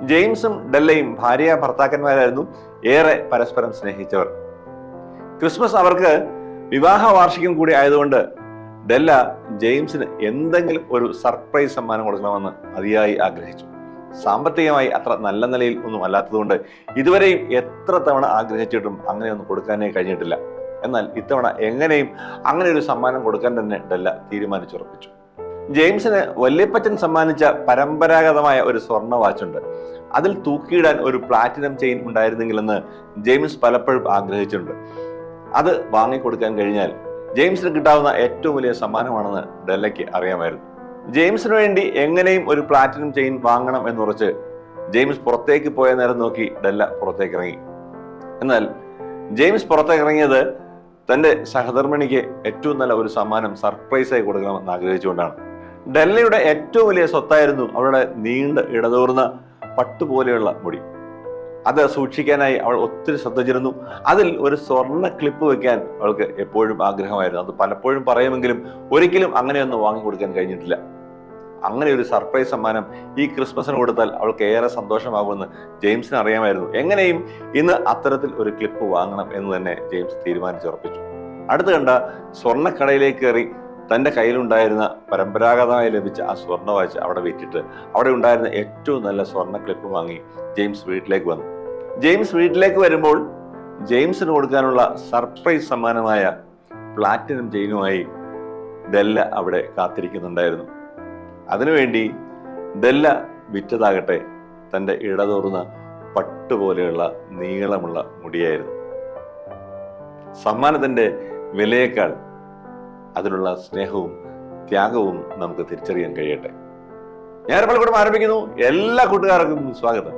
ജെയിംസും ഡെല്ലയും ഭാര്യ ഭർത്താക്കന്മാരായിരുന്നു. ഏറെ പരസ്പരം സ്നേഹിച്ചവർ. ക്രിസ്മസ് അവർക്ക് വിവാഹ വാർഷികം കൂടി ആയതുകൊണ്ട് ഡെല്ല ജെയിംസിന് എന്തെങ്കിലും ഒരു സർപ്രൈസ് സമ്മാനം കൊടുക്കണമെന്ന് അതിയായി ആഗ്രഹിച്ചു. സാമ്പത്തികമായി അത്ര നല്ല നിലയിൽ ഒന്നും അല്ലാത്തതുകൊണ്ട് ഇതുവരെയും എത്ര തവണ ആഗ്രഹിച്ചിട്ടും അങ്ങനെയൊന്നും കൊടുക്കാനേ കഴിഞ്ഞിട്ടില്ല. എന്നാൽ ഇത്തവണ എങ്ങനെയും അങ്ങനെ ഒരു സമ്മാനം കൊടുക്കാൻ തന്നെ ഡെല്ല തീരുമാനിച്ചുറപ്പിച്ചു. ജെയിംസിന് വല്യപ്പച്ചൻ സമ്മാനിച്ച പരമ്പരാഗതമായ ഒരു സ്വർണ്ണ വാച്ചുണ്ട്. അതിൽ തൂക്കിയിടാൻ ഒരു പ്ലാറ്റിനം ചെയിൻ ഉണ്ടായിരുന്നെങ്കിലെന്ന് ജെയിംസ് പലപ്പോഴും ആഗ്രഹിച്ചിട്ടുണ്ട്. അത് വാങ്ങിക്കൊടുക്കാൻ കഴിഞ്ഞാൽ ജെയിംസിന് കിട്ടാവുന്ന ഏറ്റവും വലിയ സമ്മാനമാണെന്ന് ഡെല്ലയ്ക്ക് അറിയാമായിരുന്നു. ജെയിംസിന് വേണ്ടി എങ്ങനെയും ഒരു പ്ലാറ്റിനം ചെയിൻ വാങ്ങണം എന്നുറച്ച് ജെയിംസ് പുറത്തേക്ക് പോയ നേരം നോക്കി ഡെല്ല പുറത്തേക്ക് ഇറങ്ങി. എന്നാൽ ജെയിംസ് പുറത്തേക്ക് ഇറങ്ങിയത് തന്റെ സഹധർമ്മിണിക്ക് ഏറ്റവും നല്ല ഒരു സമ്മാനം സർപ്രൈസായി കൊടുക്കണമെന്ന് ആഗ്രഹിച്ചുകൊണ്ടാണ്. ഡെല്ലയുടെ ഏറ്റവും വലിയ സ്വത്തായിരുന്നു അവളുടെ നീണ്ട ഇടതൂർന്ന പട്ടുപോലെയുള്ള മുടി. അത് സൂക്ഷിക്കാനായി അവൾ ഒത്തിരി ശ്രദ്ധിച്ചിരുന്നു. അതിൽ ഒരു സ്വർണ്ണ ക്ലിപ്പ് വെക്കാൻ അവൾക്ക് എപ്പോഴും ആഗ്രഹമായിരുന്നു. അത് പലപ്പോഴും പറയുമെങ്കിലും ഒരിക്കലും അങ്ങനെയൊന്നും വാങ്ങിക്കൊടുക്കാൻ കഴിഞ്ഞിട്ടില്ല. അങ്ങനെ ഒരു സർപ്രൈസ് സമ്മാനം ഈ ക്രിസ്മസിന് കൊടുത്താൽ അവൾക്ക് ഏറെ സന്തോഷമാകുമെന്ന് ജെയിംസിന് അറിയാമായിരുന്നു. എങ്ങനെയും ഇന്ന് അത്തരത്തിൽ ഒരു ക്ലിപ്പ് വാങ്ങണം എന്ന് തന്നെ ജെയിംസ് തീരുമാനിച്ചുറപ്പിച്ചു. അടുത്ത് കണ്ട സ്വർണ്ണക്കടയിലേക്ക് കയറി തന്റെ കയ്യിലുണ്ടായിരുന്ന പരമ്പരാഗതമായി ലഭിച്ച ആ സ്വർണ്ണ വാച്ച് അവിടെ വിറ്റിട്ട് അവിടെ ഉണ്ടായിരുന്ന ഏറ്റവും നല്ല സ്വർണ്ണ ക്ലിപ്പ് വാങ്ങി ജെയിംസ് വീട്ടിലേക്ക് വന്നു. ജെയിംസ് വീട്ടിലേക്ക് വരുമ്പോൾ ജെയിംസിന് കൊടുക്കാനുള്ള സർപ്രൈസ് സമ്മാനമായ പ്ലാറ്റിനം ചെയിനുമായി ഡെല്ല അവിടെ കാത്തിരിക്കുന്നുണ്ടായിരുന്നു. അതിനുവേണ്ടി ഡെല്ല വിറ്റതാകട്ടെ തന്റെ ഇടതൂർന്ന പട്ടുപോലെയുള്ള നീളമുള്ള മുടിയായിരുന്നു. സമ്മാനത്തിന്റെ വിലയേക്കാൾ അതിനുള്ള സ്നേഹവും ത്യാഗവും നമുക്ക് തിരിച്ചറിയാൻ കഴിയട്ടെ. ഞാൻ പലപ്പോഴും ആരംഭിക്കുന്നു. എല്ലാ കൂട്ടുകാർക്കും സ്വാഗതം.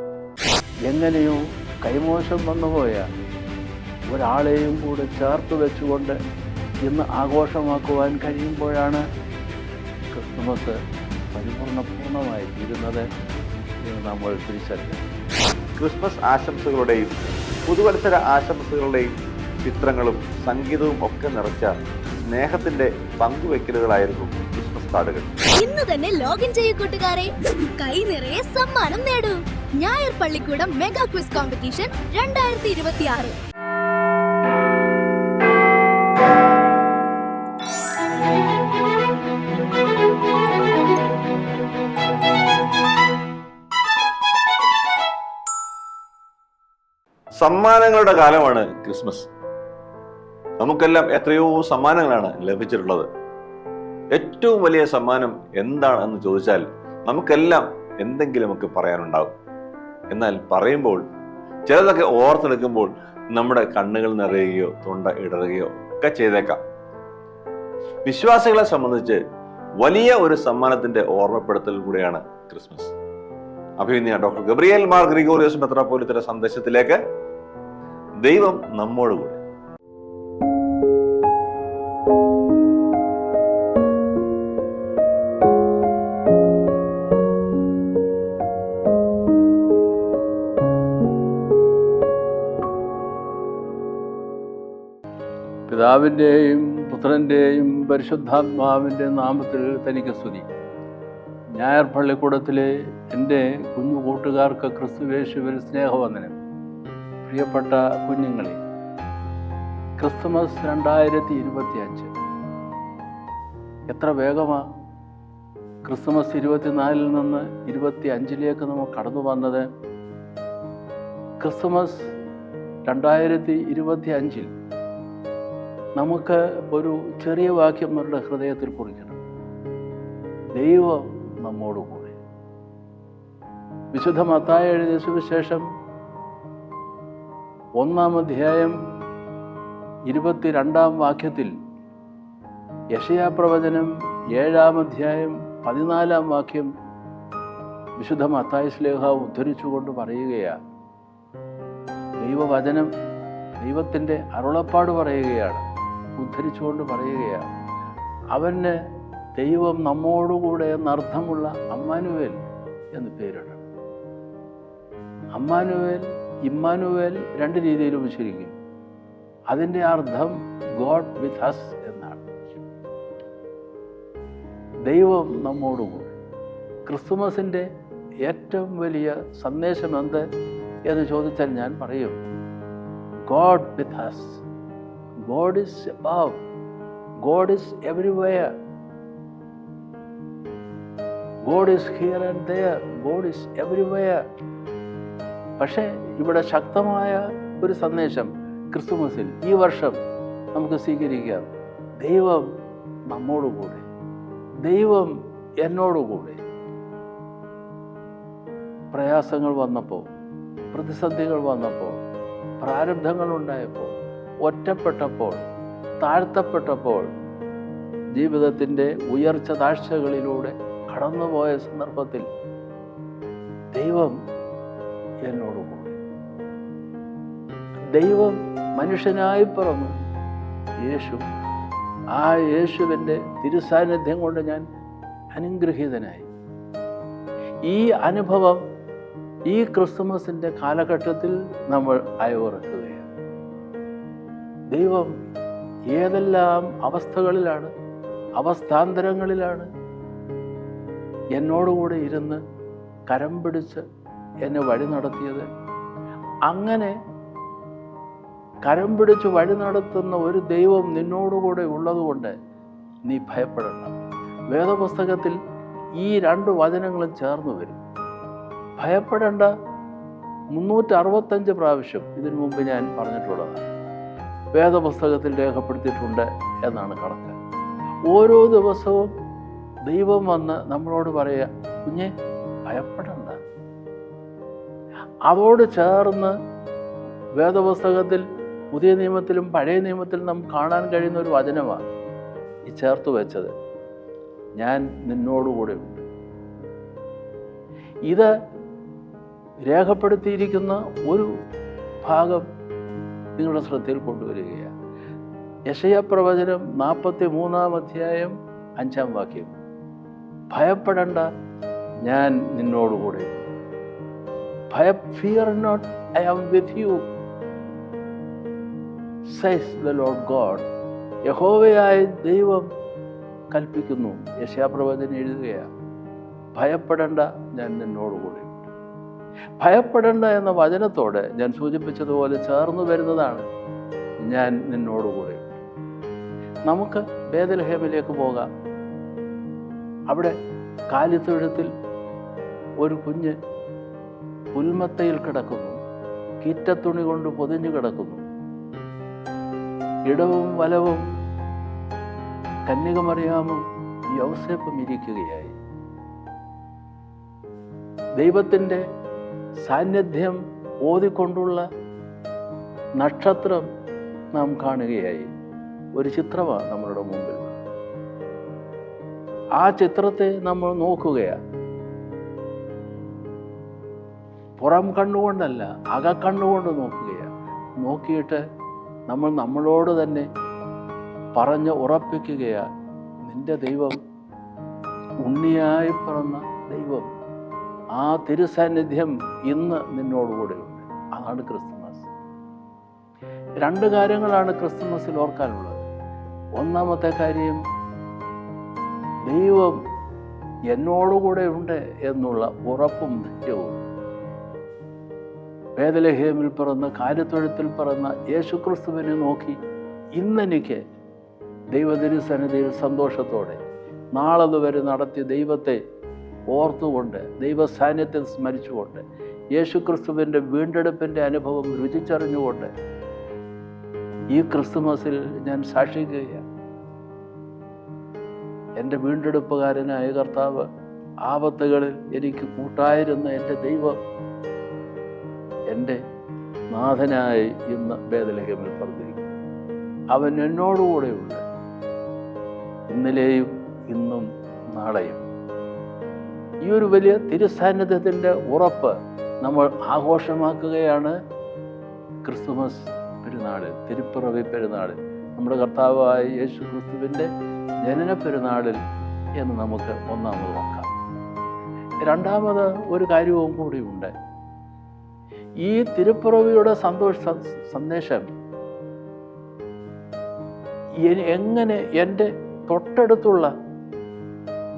എങ്ങനെയോ കൈമോശം വന്നുപോയ ഒരാളെയും കൂടെ ചേർത്ത് വെച്ചുകൊണ്ട് ഇന്ന് ആഘോഷമാക്കുവാൻ കഴിയുമ്പോഴാണ് ക്രിസ്തുമസ് പൂർണ്ണമായി തീരുന്നത് എന്ന് നമ്മൾ തിരിച്ചറിയും. ക്രിസ്മസ് ആശംസകളുടെയും പുതുവത്സര ആശംസകളുടെയും ചിത്രങ്ങളും സംഗീതവും ഒക്കെ നിറച്ച സ്നേഹത്തിന്റെ പങ്കുവെക്കലുകളായിരുന്നു ക്രിസ്മസ് കാർഡുകൾ. ഇന്ന് തന്നെ ലോഗിൻ ചെയ്യൂ കൂട്ടുകാരെ. കൈ നിറയെ സമ്മാനം നേടൂ. ഞായർ പള്ളിക്കൂടം മെഗാ ക്വിസ് കോമ്പറ്റീഷൻ 2026. സമ്മാനങ്ങളുടെ കാലമാണ് ക്രിസ്മസ്. നമുക്കെല്ലാം എത്രയോ സമ്മാനങ്ങളാണ് ലഭിച്ചിട്ടുള്ളത്. ഏറ്റവും വലിയ സമ്മാനം എന്താണെന്ന് ചോദിച്ചാൽ നമുക്കെല്ലാം എന്തെങ്കിലുമൊക്കെ പറയാനുണ്ടാവും. എന്നാൽ പറയുമ്പോൾ ചിലതൊക്കെ ഓർത്തെടുക്കുമ്പോൾ നമ്മുടെ കണ്ണുകൾ നിറയുകയോ തൊണ്ട ഇടറുകയോ ഒക്കെ ചെയ്തേക്കാം. വിശ്വാസികളെ സംബന്ധിച്ച് വലിയ ഒരു സമ്മാനത്തിന്റെ ഓർമ്മപ്പെടുത്തൽ കൂടിയാണ് ക്രിസ്മസ്. അഭിനന്ദ ഡോക്ടർ ഗബ്രിയേൽ മാർ ഗ്രിഗോറിയോസ് മെത്രാപ്പോലീത്തയുടെ സന്ദേശത്തിലേക്ക്. ദൈവം നമ്മോടുകൂടെ. പിതാവിൻ്റെയും പുത്രൻ്റെയും പരിശുദ്ധാത്മാവിൻ്റെ നാമത്തിൽ തനിക്ക് സ്തുതി. ഞായർ പള്ളിക്കൂടത്തിലെ എൻ്റെ കുഞ്ഞു കൂട്ടുകാർക്ക് ക്രിസ്തുവേശുവിൽ സ്നേഹവന്ദനം. പ്രിയപ്പെട്ട കുഞ്ഞുങ്ങളെ, ക്രിസ്തുമസ് 2025 എത്ര വേഗമാ ക്രിസ്തുമസ് 24 നിന്ന് 25 നമ്മൾ കടന്നു വന്നത്. ക്രിസ്തുമസ് 2025 നമുക്ക് ഒരു ചെറിയ വാക്യം നമ്മുടെ ഹൃദയത്തിൽ കുറിക്കണം. ദൈവം നമ്മോടുകൂടെ. വിശുദ്ധ മത്തായി എഴുതിയ സുവിശേഷം 1-ാം അധ്യായം 22-ാം വാക്യത്തിൽ, യെശയ്യാപ്രവചനം 7-ാം അധ്യായം 14-ാം വാക്യം വിശുദ്ധ മത്തായി ശ്ലീഹ ഉദ്ധരിച്ചുകൊണ്ട് പറയുകയാണ്. ദൈവവചനം, ദൈവത്തിൻ്റെ അരുളപ്പാട് പറയുകയാണ്, ഉദ്ധരിച്ചുകൊണ്ട് പറയുകയാണ്. അവന് ദൈവം നമ്മോടുകൂടെ എന്നർത്ഥമുള്ള അമ്മാനുവേൽ എന്ന് പേരിടണം. അമ്മാനുവേൽ, ഇമ്മാനുവേൽ 2 രീതിയിൽ ഉച്ചരിക്കും. അതിൻ്റെ അർത്ഥം ഗോഡ് വിത്ത് അസ് എന്നാണ്. ദൈവം നമ്മോടുകൂടെ. ക്രിസ്തുമസിൻ്റെ ഏറ്റവും വലിയ സന്ദേശം എന്ത് എന്ന് ചോദിച്ചാൽ ഞാൻ പറയും, God with us. God is above. God is everywhere. God is here and there. God is everywhere. പക്ഷേ ഇവിടെ ശക്തമായ ഒരു സന്ദേശം ക്രിസ്തുമസിൽ ഈ വർഷം നമുക്ക് സ്വീകരിക്കാം. ദൈവം നമ്മോടുകൂടെ, ദൈവം എന്നോടുകൂടെ. പ്രയാസങ്ങൾ വന്നപ്പോൾ, പ്രതിസന്ധികൾ വന്നപ്പോൾ, പ്രാരബ്ധങ്ങൾ ഉണ്ടായപ്പോൾ, ഒറ്റപ്പെട്ടപ്പോൾ, താഴ്ത്തപ്പെട്ടപ്പോൾ, ജീവിതത്തിൻ്റെ ഉയർച്ച താഴ്ചകളിലൂടെ കടന്നുപോയ സന്ദർഭത്തിൽ ദൈവം എന്നോടുകൂടി. ദൈവം മനുഷ്യനായി പിറന്നു, യേശു. ആ യേശുവിൻ്റെ തിരുസാന്നിധ്യം കൊണ്ട് ഞാൻ അനുഗ്രഹീതനായി. ഈ അനുഭവം ഈ ക്രിസ്തുമസിൻ്റെ കാലഘട്ടത്തിൽ നമ്മൾ അയവിറക്കുകയാണ്. ദൈവം ഏതെല്ലാം അവസ്ഥകളിലാണ്, അവസ്ഥാന്തരങ്ങളിലാണ് എന്നോടുകൂടെ ഇരുന്ന് കരം പിടിച്ച് എന്നെ വഴി നടത്തിയത്. അങ്ങനെ കരം പിടിച്ച് വഴി നടത്തുന്ന ഒരു ദൈവം നിന്നോടുകൂടെ ഉള്ളതുകൊണ്ട് നീ ഭയപ്പെടണ്ട. വേദപുസ്തകത്തിൽ ഈ 2 വചനങ്ങളും ചേർന്ന് വരും. ഭയപ്പെടേണ്ട 365 പ്രാവശ്യം ഇതിനു മുമ്പ് ഞാൻ പറഞ്ഞിട്ടുള്ളതാണ്. വേദപുസ്തകത്തിൽ രേഖപ്പെടുത്തിയിട്ടുണ്ട് എന്നാണ് കണക്ക്. ഓരോ ദിവസവും ദൈവം വന്ന് നമ്മളോട് പറയുക, കുഞ്ഞെ ഭയപ്പെടണ്ട. അതോട് ചേർന്ന് വേദപുസ്തകത്തിൽ പുതിയ നിയമത്തിലും പഴയ നിയമത്തിലും നമുക്ക് കാണാൻ കഴിയുന്ന ഒരു വചനമാണ് ഈ ചേർത്ത് വെച്ചത്, ഞാൻ നിന്നോടുകൂടെ ഉണ്ട്. ഇത് രേഖപ്പെടുത്തിയിരിക്കുന്ന ഒരു ഭാഗം നിങ്ങളുടെ ശ്രദ്ധയിൽ കൊണ്ടുവരികയാണ്. യെശയ്യാ പ്രവചനം 43-ാം അധ്യായം 5-ാം വാക്യം, ഭയപ്പെടണ്ട, ഞാൻ നിന്നോടുകൂടെ. Fear not, I am with you, says the Lord God. യഹോവയായ ദൈവം കൽപ്പിക്കുന്നു. യെശയ്യാ പ്രവചനം എഴുതുകയാണ്, ഭയപ്പെടണ്ട, ഞാൻ നിന്നോടുകൂടെ. ഭയപ്പെടേണ്ട എന്ന വചനത്തോട് ഞാൻ സൂചിപ്പിച്ചതുപോലെ ചേർന്ന് വരുന്നതാണ് ഞാൻ നിന്നോടുകൂടെ. നമുക്ക് ബേത്ലഹേമിലേക്ക് പോകാം. അവിടെ കാലിത്തൊഴുത്തിൽ ഒരു കുഞ്ഞ് പുൽമത്തയിൽ കിടക്കുന്നു, കീറ്റത്തുണി കൊണ്ട് പൊതിഞ്ഞു കിടക്കുന്നു. ഇടവും വലവും കന്യകമറിയാമും യൗസേപ്പും ഇരിക്കുകയായി. ദൈവത്തിൻ്റെ സാന്നിധ്യം ഓതിക്കൊണ്ടുള്ള നക്ഷത്രം നാം കാണുകയായി. ഒരു ചിത്രമാണ് നമ്മളുടെ മുമ്പിൽ. ആ ചിത്രത്തെ നമ്മൾ നോക്കുകയാണ്. പുറം കണ്ണുകൊണ്ടല്ല, അകക്കണ്ണുകൊണ്ട് നോക്കുകയാണ്. നോക്കിയിട്ട് നമ്മൾ നമ്മളോട് തന്നെ പറഞ്ഞ് ഉറപ്പിക്കുകയാണ്, നിന്റെ ദൈവം, ഉണ്ണിയായി പിറന്ന ദൈവം, ആ തിരുസാന്നിധ്യം ഇന്ന് നിന്നോടുകൂടെയുണ്ട്. അതാണ് ക്രിസ്തുമസ്. 2 കാര്യങ്ങളാണ് ക്രിസ്തുമസിൽ ഓർക്കാനുള്ളത്. ഒന്നാമത്തെ കാര്യം, ദൈവം എന്നോടുകൂടെ ഉണ്ട് എന്നുള്ള ഉറപ്പും ധൈര്യവും. ബേത്ലഹേമിൽ പിറന്ന, കാലിത്തൊഴുത്തിൽ പിറന്ന യേശുക്രിസ്തുവിനെ നോക്കി ഇന്നെനിക്ക് ദൈവതിരുസന്നിധിയിൽ സന്തോഷത്തോടെ നാളതുവരെ നടത്തിയ ദൈവത്തെ ഓർത്തുകൊണ്ട്, ദൈവ സാന്നിധ്യം സ്മരിച്ചുകൊണ്ട്, യേശുക്രിസ്തുവിൻ്റെ വീണ്ടെടുപ്പിൻ്റെ അനുഭവം രുചിച്ചറിഞ്ഞുകൊണ്ട് ഈ ക്രിസ്തുമസിൽ ഞാൻ സാക്ഷിക്കുകയാണ്. എൻ്റെ വീണ്ടെടുപ്പുകാരനായ കർത്താവ്, ആപത്തുകളിൽ എനിക്ക് കൂട്ടായിരുന്ന എൻ്റെ ദൈവം, എൻ്റെ നാഥനായി ഇന്ന് ബേത്ലഹേമിൽ പറഞ്ഞിരിക്കുന്നു. അവൻ എന്നോടുകൂടെയുണ്ട്, ഇന്നലെയും ഇന്നും നാളെയും. ഈ ഒരു വലിയ തിരുസാന്നിധ്യത്തിൻ്റെ ഉറപ്പ് നമ്മൾ ആഘോഷമാക്കുകയാണ് ക്രിസ്തുമസ് പെരുന്നാളിൽ, തിരുപ്പിറവി പെരുന്നാളിൽ, നമ്മുടെ കർത്താവായ യേശു ക്രിസ്തുവിൻ്റെ ജനന പെരുന്നാളിൽ എന്ന് നമുക്ക് ഒന്നാമത് നോക്കാം. രണ്ടാമത് ഒരു കാര്യവും കൂടിയുണ്ട്. ഈ തിരുപ്പിറവിയുടെ സന്ദേശം എങ്ങനെ എൻ്റെ തൊട്ടടുത്തുള്ള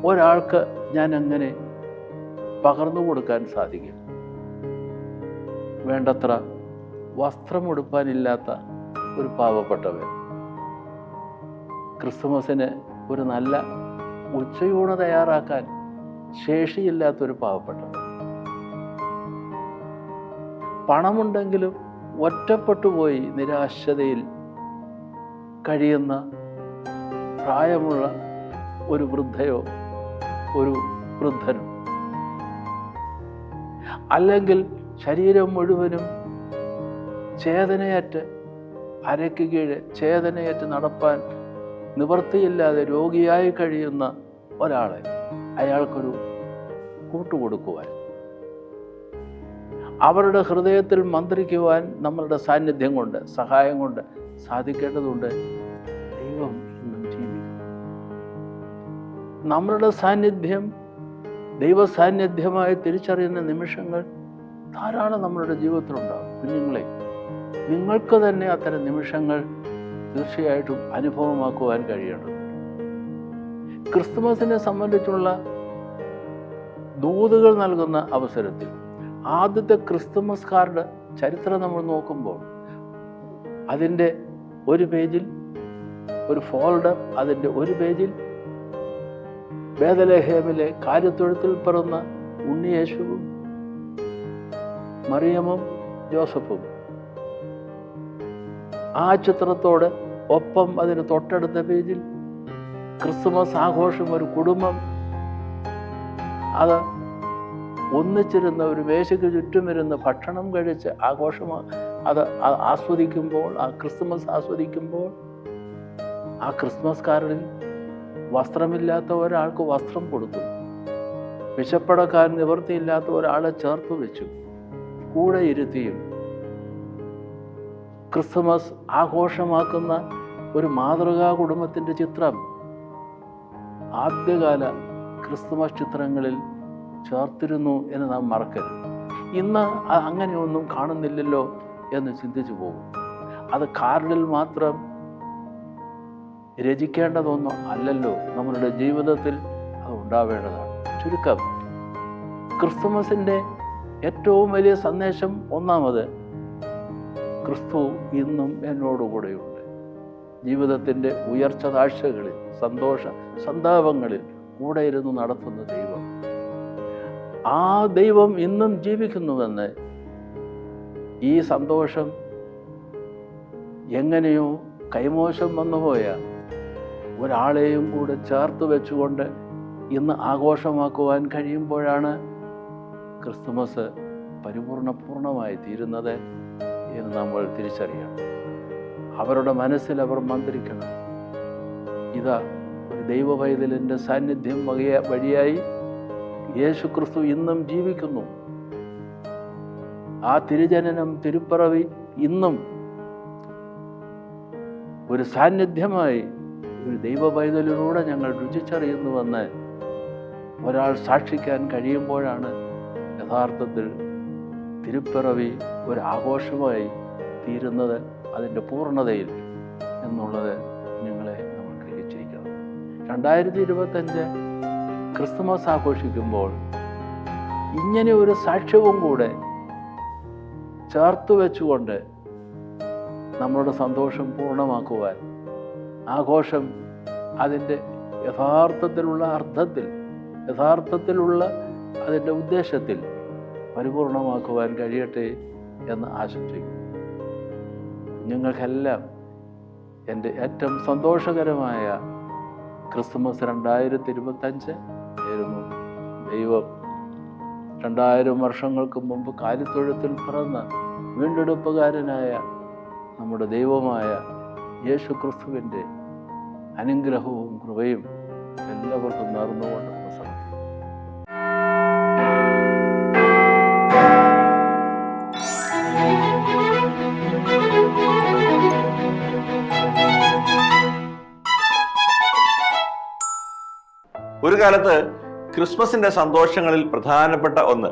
ഒരാൾക്ക് ഞാൻ എങ്ങനെ പകർന്നു കൊടുക്കാൻ സാധിക്കും. വേണ്ടത്ര വസ്ത്രമുടുപ്പാനില്ലാത്ത ഒരു പാവപ്പെട്ടവൻ, ക്രിസ്തുമസിന് ഒരു നല്ല ഉച്ചയൂണ് തയ്യാറാക്കാൻ ശേഷിയില്ലാത്തൊരു പാവപ്പെട്ടവൻ, പണമുണ്ടെങ്കിലും ഒറ്റപ്പെട്ടുപോയി നിരാശതയിൽ കഴിയുന്ന പ്രായമുള്ള ഒരു വൃദ്ധയോ ഒരു വൃദ്ധനും, അല്ലെങ്കിൽ ശരീരം മുഴുവനും ചേതനയേറ്റ് അരയ്ക്ക് കീഴെ ചേതനയേറ്റ് നടപ്പാൻ നിവൃത്തിയില്ലാതെ രോഗിയായി കഴിയുന്ന ഒരാളെ അയാൾക്കൊരു കൂട്ടുകൊടുക്കുവാൻ, അവരുടെ ഹൃദയത്തിൽ മന്ത്രിക്കുവാൻ നമ്മളുടെ സാന്നിധ്യം കൊണ്ട് സഹായം കൊണ്ട് സാധിക്കേണ്ടതുണ്ട്. ദൈവം ഇന്നും ജീവിക്കും. നമ്മളുടെ സാന്നിധ്യം ദൈവ സാന്നിധ്യമായി തിരിച്ചറിയുന്ന നിമിഷങ്ങൾ ധാരാളം നമ്മളുടെ ജീവിതത്തിലുണ്ടാകും. കുഞ്ഞുങ്ങളെ, നിങ്ങൾക്ക് തന്നെ അത്തരം നിമിഷങ്ങൾ തീർച്ചയായിട്ടും അനുഭവമാക്കുവാൻ കഴിയേണ്ടതുണ്ട്. ക്രിസ്തുമസിനെ സംബന്ധിച്ചുള്ള ദൂതുകൾ നൽകുന്ന അവസരത്തിൽ ആദ്യത്തെ ക്രിസ്തുമസ് കാർഡ് ചരിത്രം നമ്മൾ നോക്കുമ്പോൾ അതിൻ്റെ ഒരു പേജിൽ ഒരു ഫോൾഡർ, അതിൻ്റെ ഒരു പേജിൽ ബേഥലേഹേമിലെ കാര്യത്തൊഴുത്തിൽ പിറന്ന ഉണ്ണിയേശുവും മറിയമും ജോസഫും, ആ ചിത്രത്തോട് ഒപ്പം അതിന് തൊട്ടടുത്ത പേജിൽ ക്രിസ്തുമസ് ആഘോഷം, ഒരു കുടുംബം അത് ഒന്നിച്ചിരുന്ന ഒരു മേശയ്ക്ക് ചുറ്റുമിരുന്ന് ഭക്ഷണം കഴിച്ച് അത് ആസ്വദിക്കുമ്പോൾ, ആ ക്രിസ്തുമസ് ആസ്വദിക്കുമ്പോൾ, ആ ക്രിസ്മസ് കാർഡിൽ വസ്ത്രമില്ലാത്ത ഒരാൾക്ക് വസ്ത്രം കൊടുത്തു, വിശപ്പടക്കാൻ നിവൃത്തിയില്ലാത്ത ഒരാളെ ചേർത്ത് വെച്ചു, കൂടെ ഇരുത്തിയും ക്രിസ്തുമസ് ആഘോഷമാക്കുന്ന ഒരു മാതൃകാ കുടുംബത്തിൻ്റെ ചിത്രം ആദ്യകാല ക്രിസ്തുമസ് ചിത്രങ്ങളിൽ ചേർത്തിരുന്നു എന്ന് നാം മറക്കരുത്. ഇന്ന് അങ്ങനെയൊന്നും കാണുന്നില്ലല്ലോ എന്ന് ചിന്തിച്ചു പോകും. അത് കാർഡിൽ മാത്രം രചിക്കേണ്ടതൊന്നും അല്ലല്ലോ, നമ്മളുടെ ജീവിതത്തിൽ അത് ഉണ്ടാവേണ്ടതാണ്. ചുരുക്കം, ക്രിസ്തുമസിൻ്റെ ഏറ്റവും വലിയ സന്ദേശം ഒന്നാമത്, ക്രിസ്തു ഇന്നും എന്നോടുകൂടെയുണ്ട്. ജീവിതത്തിൻ്റെ ഉയർച്ച താഴ്ചകളിൽ, സന്തോഷ സന്താപങ്ങളിൽ കൂടെ ഇരുന്ന് നടത്തുന്ന ദൈവം, ആ ദൈവം ഇന്നും ജീവിക്കുന്നുവെന്ന് ഈ സന്തോഷം എങ്ങനെയോ കൈമോശം വന്നുപോയ ഒരാളെയും കൂടെ ചേർത്ത് വെച്ചുകൊണ്ട് ഇന്ന് ആഘോഷമാക്കുവാൻ കഴിയുമ്പോഴാണ് ക്രിസ്തുമസ് പൂർണ്ണമായി തീരുന്നത് എന്ന് നമ്മൾ തിരിച്ചറിയണം. അവരുടെ മനസ്സിൽ അവർ മന്ത്രിക്കണം, ഇതാ ഒരു ദൈവ പൈതലിൻ്റെ സാന്നിധ്യം വഴിയായി യേശു ക്രിസ്തു ഇന്നും ജീവിക്കുന്നു. ആ തിരുജനനം, തിരുപ്പിറവി ഇന്നും ഒരു സാന്നിധ്യമായി ഒരു ദൈവ പൈതലിലൂടെ ഞങ്ങൾ രുചിച്ചറിയുന്നുവെന്ന് ഒരാൾ സാക്ഷിക്കാൻ കഴിയുമ്പോഴാണ് യഥാർത്ഥത്തിൽ തിരുപ്പിറവി ഒരു ആഘോഷമായി തീരുന്നത്, അതിൻ്റെ പൂർണ്ണതയിൽ എന്നുള്ളത് നിങ്ങളെ നമ്മൾ ഗ്രഹിച്ചിരിക്കണം. 2025 ക്രിസ്തുമസ് ആഘോഷിക്കുമ്പോൾ ഇങ്ങനെ ഒരു സാക്ഷ്യവും കൂടെ ചേർത്ത് വെച്ചുകൊണ്ട് നമ്മളുടെ സന്തോഷം പൂർണ്ണമാക്കുവാൻ, ആഘോഷം അതിൻ്റെ യഥാർത്ഥത്തിലുള്ള അർത്ഥത്തിൽ, യഥാർത്ഥത്തിലുള്ള അതിൻ്റെ ഉദ്ദേശത്തിൽ പരിപൂർണമാക്കുവാൻ കഴിയട്ടെ എന്ന് ആശംസിക്കുന്നു. നിങ്ങൾക്കെല്ലാം എൻ്റെ ഏറ്റവും സന്തോഷകരമായ ക്രിസ്തുമസ് 2025 നേരുന്നു. ദൈവം 2000 വർഷങ്ങൾക്ക് മുമ്പ് കാലിത്തൊഴുത്തിൽ പിറന്ന വീണ്ടെടുപ്പുകാരനായ നമ്മുടെ ദൈവമായ യേശു ക്രിസ്തുവിൻ്റെ അനുഗ്രഹവും കൃപയും എല്ലാവർക്കും നേർന്നുകൊണ്ട് നമസ്കാരം. ഒരു കാലത്ത് ക്രിസ്മസിന്റെ സന്തോഷങ്ങളിൽ പ്രധാനപ്പെട്ട ഒന്ന്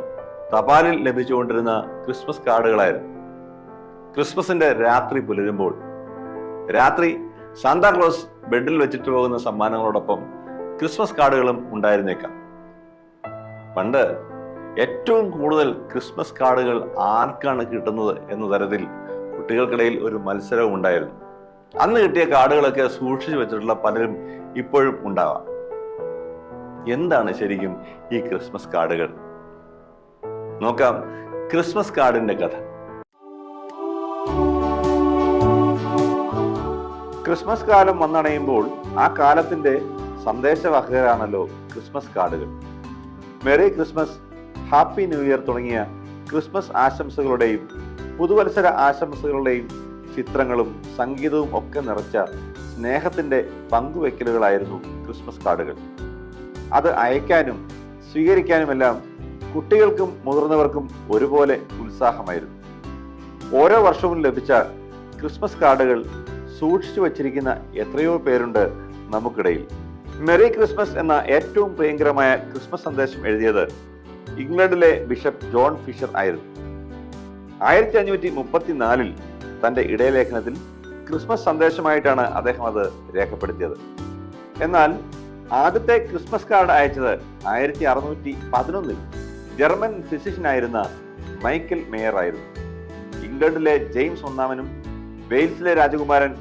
തപാലിൽ ലഭിച്ചുകൊണ്ടിരുന്ന ക്രിസ്മസ് കാർഡുകളായിരുന്നു. ക്രിസ്മസിന്റെ രാത്രി പുലരുമ്പോൾ രാത്രി സാന്താക്ലോസ് ബെഡിൽ വെച്ചിട്ട് പോകുന്ന സമ്മാനങ്ങളോടൊപ്പം ക്രിസ്മസ് കാർഡുകളും ഉണ്ടായിരുന്നേക്കാം. പണ്ട് ഏറ്റവും കൂടുതൽ ക്രിസ്മസ് കാർഡുകൾ ആർക്കാണ് കിട്ടുന്നത് എന്ന തരത്തിൽ കുട്ടികൾക്കിടയിൽ ഒരു മത്സരവും ഉണ്ടായിരുന്നു. അന്ന് കിട്ടിയ കാർഡുകളൊക്കെ സൂക്ഷിച്ചു വെച്ചിട്ടുള്ള പലരും ഇപ്പോഴും ഉണ്ടാവാം. എന്താണ് ശരിക്കും ഈ ക്രിസ്മസ് കാർഡുകൾ? നോക്കാം ക്രിസ്മസ് കാർഡിന്റെ കഥ. ക്രിസ്മസ് കാലം വന്നണയുമ്പോൾ ആ കാലത്തിന്റെ സന്ദേശവാഹകരാണല്ലോ ക്രിസ്മസ് കാർഡുകൾ. Merry Christmas, happy new year തുടങ്ങിയ ക്രിസ്മസ് ആശംസകളുടെയും പുതുവത്സര ആശംസകളുടെയും ചിത്രങ്ങളും സംഗീതവും ഒക്കെ നിറച്ച സ്നേഹത്തിന്റെ പങ്കുവെക്കലുകളായിരുന്നു ക്രിസ്മസ് കാർഡുകൾ. അത് അയക്കാനും സ്വീകരിക്കാനുമെല്ലാം കുട്ടികൾക്കും മുതിർന്നവർക്കും ഒരുപോലെ ഉത്സാഹമായിരുന്നു. ഓരോ വർഷവും ലഭിച്ച ക്രിസ്മസ് കാർഡുകൾ സൂക്ഷിച്ചു വച്ചിരിക്കുന്ന എത്രയോ പേരുണ്ട് നമുക്കിടയിൽ. മെറി ക്രിസ്മസ് എന്ന ഏറ്റവും പ്രിയങ്കരമായ ക്രിസ്മസ് സന്ദേശം എഴുതിയത് ഇംഗ്ലണ്ടിലെ ബിഷപ്പ് ജോൺ ഫിഷർ ആയിരുന്നു. 1534 തന്റെ ഇടയലേഖനത്തിൽ ക്രിസ്മസ് സന്ദേശമായിട്ടാണ് അദ്ദേഹം അത് രേഖപ്പെടുത്തിയത്. എന്നാൽ ആദ്യത്തെ ക്രിസ്മസ് കാർഡ് അയച്ചത് 1611 ജർമ്മൻ ഫിസിഷ്യനായിരുന്ന മൈക്കൽ മേയർ ആയിരുന്നു. ഇംഗ്ലണ്ടിലെ ജെയിംസ് ഒന്നാമനും വെയിൽസിലെ രാജകുമാരൻ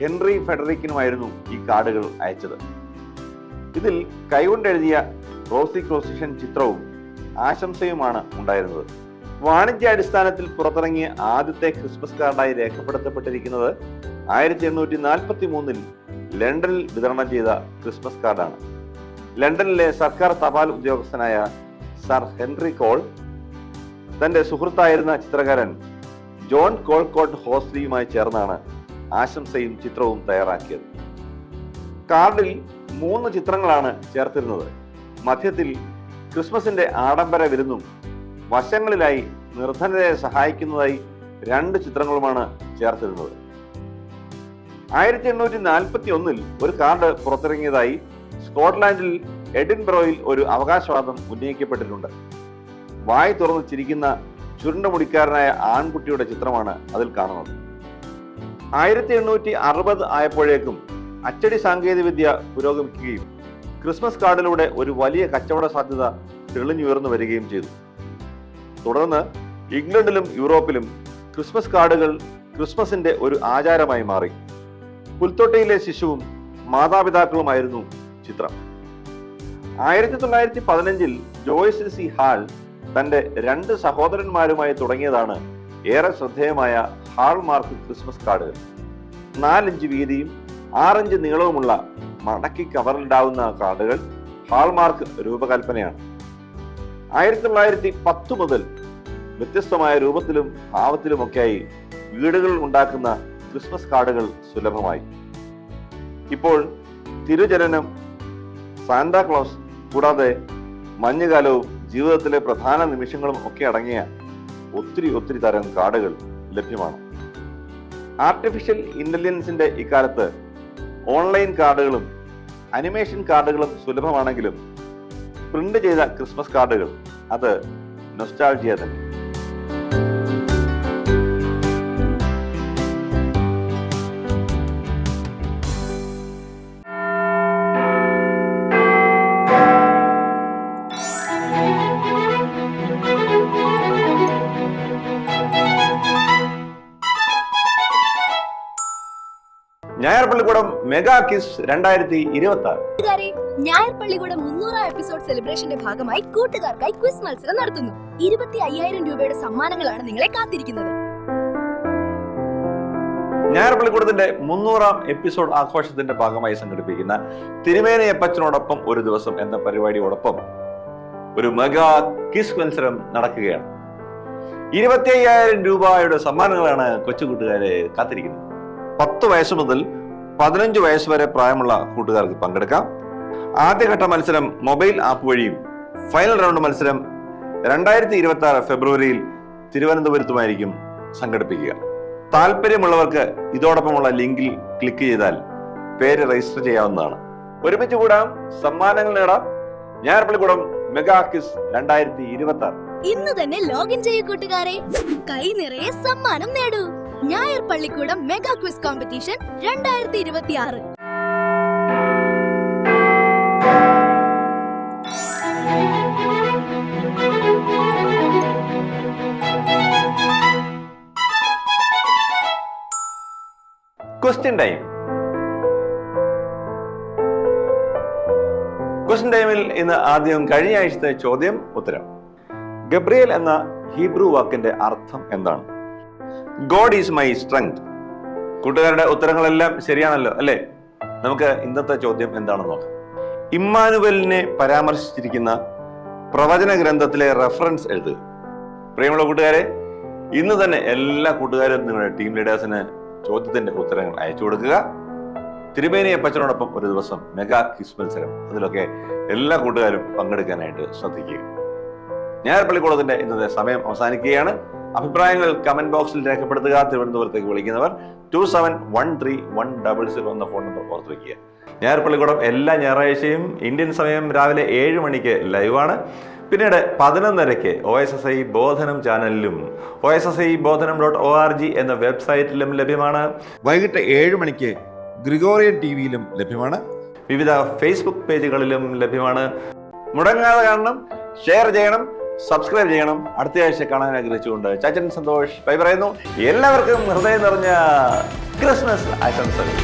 ഹെൻറി ഫെഡറിക്കിനുമായിരുന്നു ഈ കാർഡുകൾ അയച്ചത്. ഇതിൽ കൈകൊണ്ടെഴുതിയ റോസിക്രോസിഷൻ ചിത്രവും ആശംസയുമാണ് ഉണ്ടായിരുന്നത്. വാണിജ്യാടിസ്ഥാനത്തിൽ പുറത്തിറങ്ങിയ ആദ്യത്തെ ക്രിസ്മസ് കാർഡായി രേഖപ്പെടുത്തപ്പെട്ടിരിക്കുന്നത് 1843 ലണ്ടനിൽ വിതരണം ചെയ്ത ക്രിസ്മസ് കാർഡാണ്. ലണ്ടനിലെ സർക്കാർ തപാൽ ഉദ്യോഗസ്ഥനായ സർ ഹെൻറി കോൾ തന്റെ സുഹൃത്തായിരുന്ന ചിത്രകാരൻ ജോൺ കോൾക്കോട്ട് ഹോസ്ലിയുമായി ചേർന്നാണ് ആശംസയും ചിത്രവും തയ്യാറാക്കിയത്. കാർഡിൽ 3 ചിത്രങ്ങളാണ് ചേർത്തിരുന്നത്. മധ്യത്തിൽ ക്രിസ്മസിന്റെ ആഡംബര വിരുന്നും വശങ്ങളിലായി നിർധനരെ സഹായിക്കുന്നതായി 2 ചിത്രങ്ങളുമാണ് ചേർത്തിരുന്നത്. 1841 ഒരു കാർഡ് പുറത്തിറങ്ങിയതായി സ്കോട്ട്ലാൻഡിൽ എഡിൻബറോയിൽ ഒരു അവകാശവാദം ഉന്നയിക്കപ്പെട്ടിട്ടുണ്ട്. വായി തുറന്ന് ചിരിക്കുന്ന ചുരുണ്ട മുടിക്കാരനായ ആൺകുട്ടിയുടെ ചിത്രമാണ് അതിൽ കാണുന്നത്. 1860 ആയപ്പോഴേക്കും അച്ചടി സാങ്കേതിക വിദ്യ പുരോഗമിക്കുകയും ക്രിസ്മസ് കാർഡിലൂടെ ഒരു വലിയ കച്ചവട സാധ്യത തെളിഞ്ഞുയർന്നു വരികയും ചെയ്തു. തുടർന്ന് ഇംഗ്ലണ്ടിലും യൂറോപ്പിലും ക്രിസ്മസ് കാർഡുകൾ ക്രിസ്മസിന്റെ ഒരു ആചാരമായി മാറി. പുൽത്തൊട്ടിയിലെ ശിശുവും മാതാപിതാക്കളുമായിരുന്നു ചിത്രം. 1915 ജോയ്സ് സി ഹാൾ തന്റെ 2 സഹോദരന്മാരുമായി തുടങ്ങിയതാണ് ഏറെ ശ്രദ്ധേയമായ ഹാൾമാർക്ക് ക്രിസ്മസ് കാർഡുകൾ. 4 ഇഞ്ച് വീതിയും 6 ഇഞ്ച് നീളവുമുള്ള മടക്കി കവറിലിടാവുന്ന കാർഡുകൾ ഹാൾമാർക്ക് രൂപകൽപ്പനയാണ്. 1910 മുതൽ വ്യത്യസ്തമായ രൂപത്തിലും ഭാവത്തിലുമൊക്കെയായി വീടുകളിൽ ഉണ്ടാക്കുന്ന ക്രിസ്മസ് കാർഡുകൾ സുലഭമായി. ഇപ്പോൾ തിരുജനനം, സാന്താക്ലോസ് കൂടാതെ മഞ്ഞുകാലവും ജീവിതത്തിലെ പ്രധാന നിമിഷങ്ങളും ഒക്കെ അടങ്ങിയ ഒത്തിരി തരം കാർഡുകൾ ലഭ്യമാണ്. ആർട്ടിഫിഷ്യൽ ഇന്റലിജൻസിന്റെ ഇക്കാലത്ത് ഓൺലൈൻ കാർഡുകളും അനിമേഷൻ കാർഡുകളും സുലഭമാണെങ്കിലും പ്രിന്റ് ചെയ്ത ക്രിസ്മസ് കാർഡുകൾ അത് നൊസ്റ്റാൾജിയ തന്നെ. ഞായർ പള്ളിക്കൂടം മെഗാ കിസ് 2026. ഞായർ പള്ളിക്കൂടം 300 എപ്പിസോഡ് സെലിബ്രേഷന്റെ ഭാഗമായി കൂട്ടുകാർക്കായി ക്വിസ് മത്സരം നടത്തുന്നു. 25,000 രൂപയുടെ സമ്മാനങ്ങളാണ് നിങ്ങളെ കാത്തിരിക്കുന്നത്. ഞായർ പള്ളിക്കൂടത്തിന്റെ 300ാം എപ്പിസോഡ് ആഘോഷത്തിന്റെ ഭാഗമായി സംഘടിപ്പിക്കുന്ന തിരുമേനയപ്പച്ചനോടൊപ്പം ഒരു ദിവസം എന്ന പരിപാടിയോടൊപ്പം ഒരു മെഗാ കിസ് മത്സരം നടക്കുകയാണ്. 25,000 രൂപയുടെ സമ്മാനങ്ങളാണ് കൊച്ചുകൂട്ടുകാരെ കാത്തിരിക്കുന്നത്. 10 വയസ്സ് മുതൽ 15 വയസ്സ് വരെ പ്രായമുള്ള കൂട്ടുകാർക്ക് പങ്കെടുക്കാം. ആദ്യഘട്ട മത്സരം മൊബൈൽ ആപ്പ് വഴിയും ഫൈനൽ റൗണ്ട് മത്സരം 2026 ഫെബ്രുവരിയിൽ തിരുവനന്തപുരത്തുമായിരിക്കും സംഘടിപ്പിക്കുക. താല്പര്യമുള്ളവർക്ക് ഇതോടൊപ്പമുള്ള ലിങ്കിൽ ക്ലിക്ക് ചെയ്താൽ പേര് രജിസ്റ്റർ ചെയ്യാവുന്നതാണ്. ഒരുമിച്ച് കൂടാം, സമ്മാനങ്ങൾ നേടാം. ഞായർ പള്ളിക്കൂടം മെഗാ കിസ് 2026. ഇന്ന് തന്നെ ലോഗിൻ ചെയ്യൂ കൂട്ടുകാരെ. കൈ നിറയെ സമ്മാനം നേടൂ. ഞായർ പള്ളിക്കൂടം mega quiz competition 2026. Question time. Question ടൈമിൽ ഇന്ന് ആദ്യം കഴിഞ്ഞ ആഴ്ചത്തെ ചോദ്യം ഉത്തരം. ഗബ്രിയേൽ എന്ന ഹീബ്രു വാക്കിന്റെ അർത്ഥം എന്താണ്? God is my strength. കൂട്ടുകാരുടെ ഉത്തരങ്ങളെല്ലാം ശരിയാണല്ലോ അല്ലേ? നമുക്ക് ഇന്നത്തെ ചോദ്യം എന്താണെന്ന് നോക്കാം. ഇമ്മാനുവലിനെ പരാമർശിച്ചിരിക്കുന്ന പ്രവചന ഗ്രന്ഥത്തിലെ റെഫറൻസ് എഴുതുക. പ്രിയമുള്ള കൂട്ടുകാരെ, ഇന്ന് തന്നെ എല്ലാ കൂട്ടുകാരും നിങ്ങളുടെ ടീം ലീഡേഴ്സിന് ചോദ്യത്തിന്റെ ഉത്തരങ്ങൾ അയച്ചു കൊടുക്കുക. തിരുമേനി അപ്പച്ചനോടൊപ്പം ഒരു ദിവസം മെഗാ ക്വിസ് മത്സരം, അതിലൊക്കെ എല്ലാ കൂട്ടുകാരും പങ്കെടുക്കാനായിട്ട് ശ്രദ്ധിക്കുക. ഞായർ പള്ളിക്കൂടത്തിന്റെ ഇന്നത്തെ സമയം അവസാനിക്കുകയാണ്. അഭിപ്രായങ്ങൾ കമന്റ് ബോക്സിൽ രേഖപ്പെടുത്തുക. തിരുവനന്തപുരത്തേക്ക് വിളിക്കുന്നവർ 27131000 എന്ന ഫോൺ നമ്പർ ഓർത്ത് വയ്ക്കുക. ഞായർ പള്ളിക്കൂടം എല്ലാ ഞായറാഴ്ചയും ഇന്ത്യൻ സമയം രാവിലെ 7 മണിക്ക് ലൈവാണ്. പിന്നീട് 11:30 OSSI ബോധനം ചാനലിലും OSSIബോധനം.org എന്ന വെബ്സൈറ്റിലും ലഭ്യമാണ്. വൈകിട്ട് 7 മണിക്ക് ഗ്രിഗോറിയൻ ടിവിയിലും ലഭ്യമാണ്. വിവിധ ഫേസ്ബുക്ക് പേജുകളിലും ലഭ്യമാണ്. മുടങ്ങാതെ കാണണം, ഷെയർ ചെയ്യണം, സബ്സ്ക്രൈബ് ചെയ്യണം. അടുത്ത ആഴ്ച കാണാൻ ആഗ്രഹിച്ചുകൊണ്ട് ചാച്ചൻ സന്തോഷ് ബൈ പറയുന്നു. എല്ലാവർക്കും ഹൃദയം നിറഞ്ഞ ക്രിസ്മസ് ആശംസകൾ.